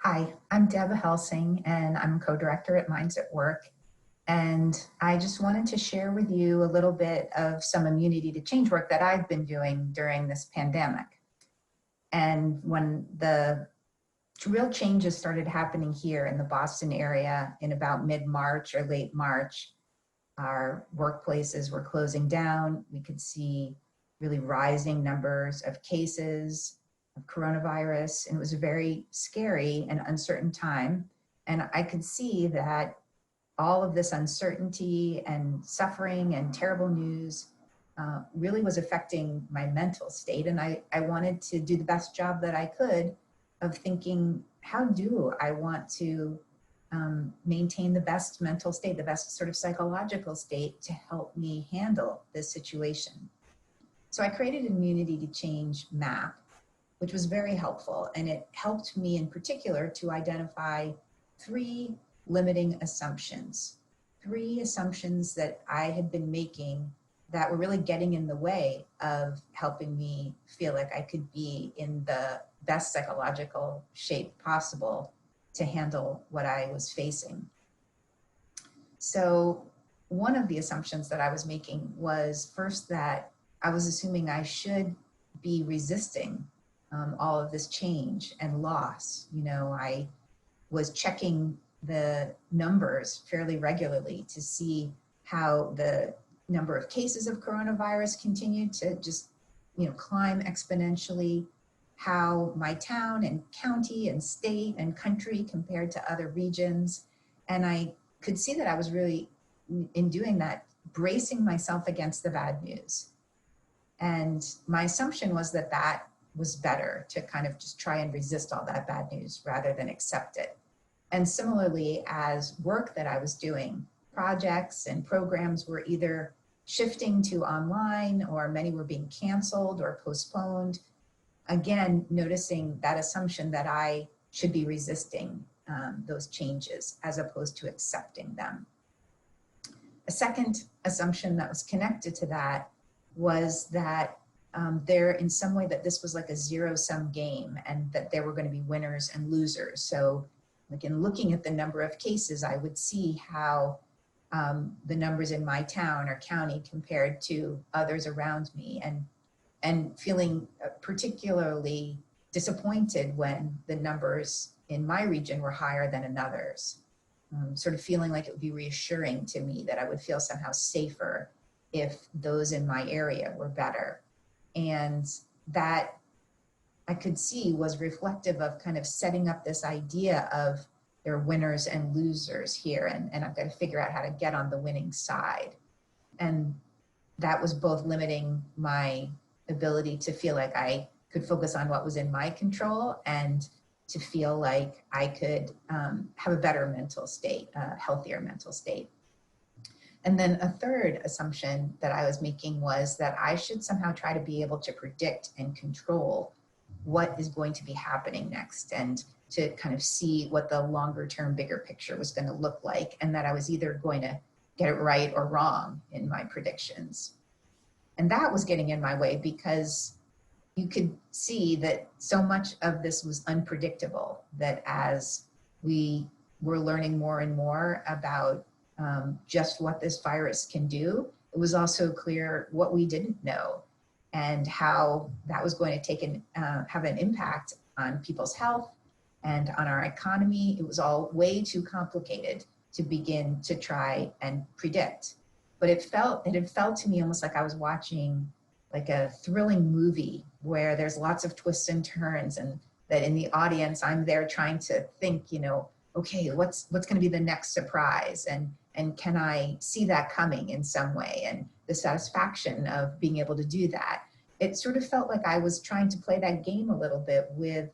Hi, I'm Deborah Helsing, and I'm co-director at Minds at Work. And I just wanted to share with you a little bit of some immunity to change work that I've been doing during this pandemic. And when the real changes started happening here in the Boston area in about mid-March or late March, our workplaces were closing down. We could see really rising numbers of cases of coronavirus, and it was a very scary and uncertain time. And I could see that all of this uncertainty and suffering and terrible news really was affecting my mental state. And I wanted to do the best job that I could of thinking, how do I want to maintain the best mental state, the best sort of psychological state to help me handle this situation? So I created an immunity to change map, which was very helpful. And it helped me in particular to identify three limiting assumptions, three assumptions that I had been making that were really getting in the way of helping me feel like I could be in the best psychological shape possible to handle what I was facing. So one of the assumptions that I was making was first that I was assuming I should be resisting all of this change and loss. You know, I was checking the numbers fairly regularly to see how the number of cases of coronavirus continued to just, climb exponentially, how my town and county and state and country compared to other regions. And I could see that I was really, in doing that, bracing myself against the bad news. And my assumption was that that was better, to kind of just try and resist all that bad news rather than accept it. And similarly, as work that I was doing, projects and programs were either shifting to online, or many were being canceled or postponed. Again, noticing that assumption that I should be resisting those changes as opposed to accepting them. A second assumption that was connected to that was that there, in some way, that this was like a zero-sum game and that there were going to be winners and losers. So like in looking at the number of cases, I would see how the numbers in my town or county compared to others around me, and feeling particularly disappointed when the numbers in my region were higher than in others. Sort of feeling like it would be reassuring to me that I would feel somehow safer if those in my area were better. And that I could see was reflective of kind of setting up this idea of there are winners and losers here, and I've got to figure out how to get on the winning side. And that was both limiting my ability to feel like I could focus on what was in my control, and to feel like I could have a better mental state, a healthier mental state. And then a third assumption that I was making was that I should somehow try to be able to predict and control what is going to be happening next, and to kind of see what the longer term, bigger picture was going to look like, and that I was either going to get it right or wrong in my predictions. And that was getting in my way because you could see that so much of this was unpredictable, that as we were learning more and more about just what this virus can do, it was also clear what we didn't know and how that was going to have an impact on people's health and on our economy. It was all way too complicated to begin to try and predict. But it had felt to me almost like I was watching like a thrilling movie where there's lots of twists and turns, and that in the audience, I'm there trying to think, okay, what's going to be the next surprise? And can I see that coming in some way? And the satisfaction of being able to do that. It sort of felt like I was trying to play that game a little bit with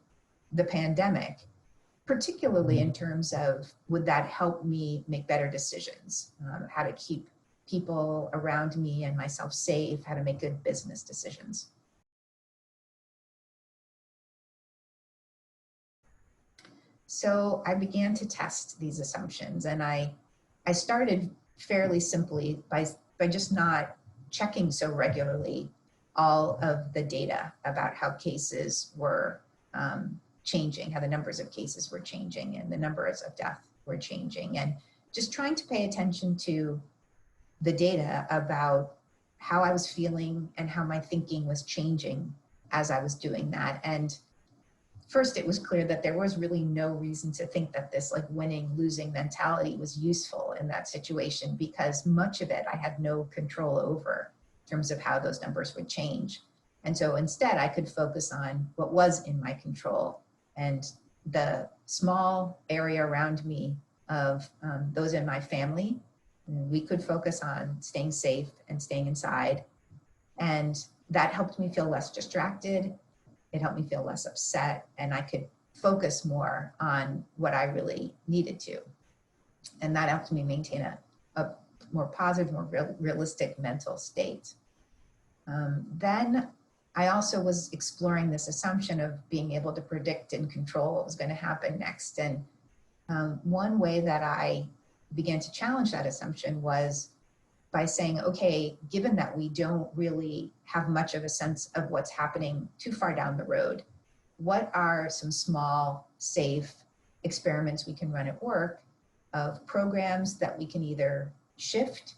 the pandemic, particularly in terms of, would that help me make better decisions? How to keep people around me and myself safe, how to make good business decisions. So I began to test these assumptions, and I started fairly simply by just not checking so regularly all of the data about how cases were changing, how the numbers of cases were changing and the numbers of death were changing, and just trying to pay attention to the data about how I was feeling and how my thinking was changing as I was doing that. And first, it was clear that there was really no reason to think that this like winning, losing mentality was useful in that situation, because much of it I had no control over in terms of how those numbers would change. And so instead, I could focus on what was in my control, and the small area around me of those in my family. We could focus on staying safe and staying inside. And that helped me feel less distracted. It helped me feel less upset, and I could focus more on what I really needed to. And that helped me maintain a more positive, more realistic mental state. Then I also was exploring this assumption of being able to predict and control what was going to happen next. And one way that I began to challenge that assumption was by saying, okay, given that we don't really have much of a sense of what's happening too far down the road, what are some small, safe experiments we can run at work of programs that we can either shift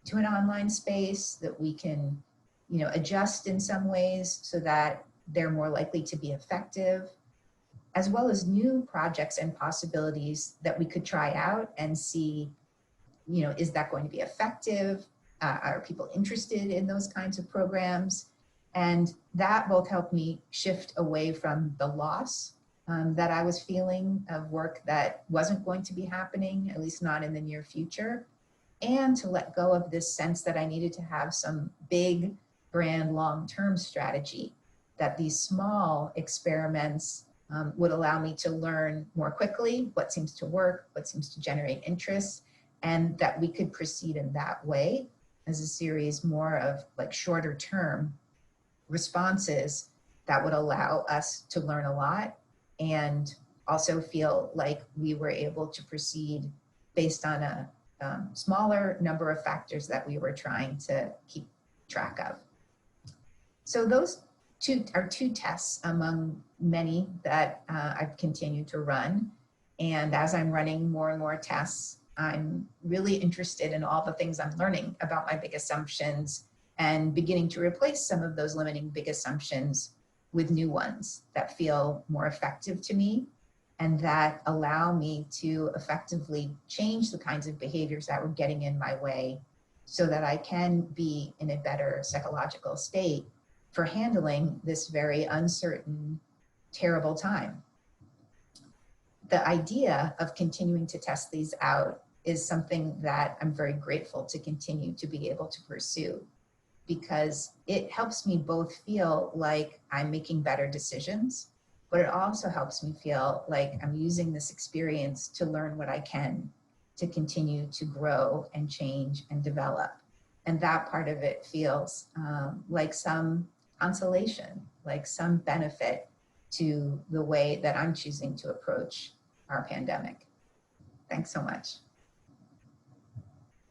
to an online space, that we can, adjust in some ways so that they're more likely to be effective, as well as new projects and possibilities that we could try out and see, is that going to be effective? Are people interested in those kinds of programs? And that both helped me shift away from the loss that I was feeling of work that wasn't going to be happening, at least not in the near future, and to let go of this sense that I needed to have some big brand long-term strategy, that these small experiments would allow me to learn more quickly what seems to work, what seems to generate interest, and that we could proceed in that way as a series more of like shorter term responses that would allow us to learn a lot and also feel like we were able to proceed based on a smaller number of factors that we were trying to keep track of. So those are two tests among many that I've continued to run. And as I'm running more and more tests, I'm really interested in all the things I'm learning about my big assumptions and beginning to replace some of those limiting big assumptions with new ones that feel more effective to me and that allow me to effectively change the kinds of behaviors that were getting in my way so that I can be in a better psychological state for handling this very uncertain, terrible time. The idea of continuing to test these out is something that I'm very grateful to continue to be able to pursue, because it helps me both feel like I'm making better decisions, but it also helps me feel like I'm using this experience to learn what I can to continue to grow and change and develop. And that part of it feels like some consolation, like some benefit to the way that I'm choosing to approach our pandemic. Thanks so much.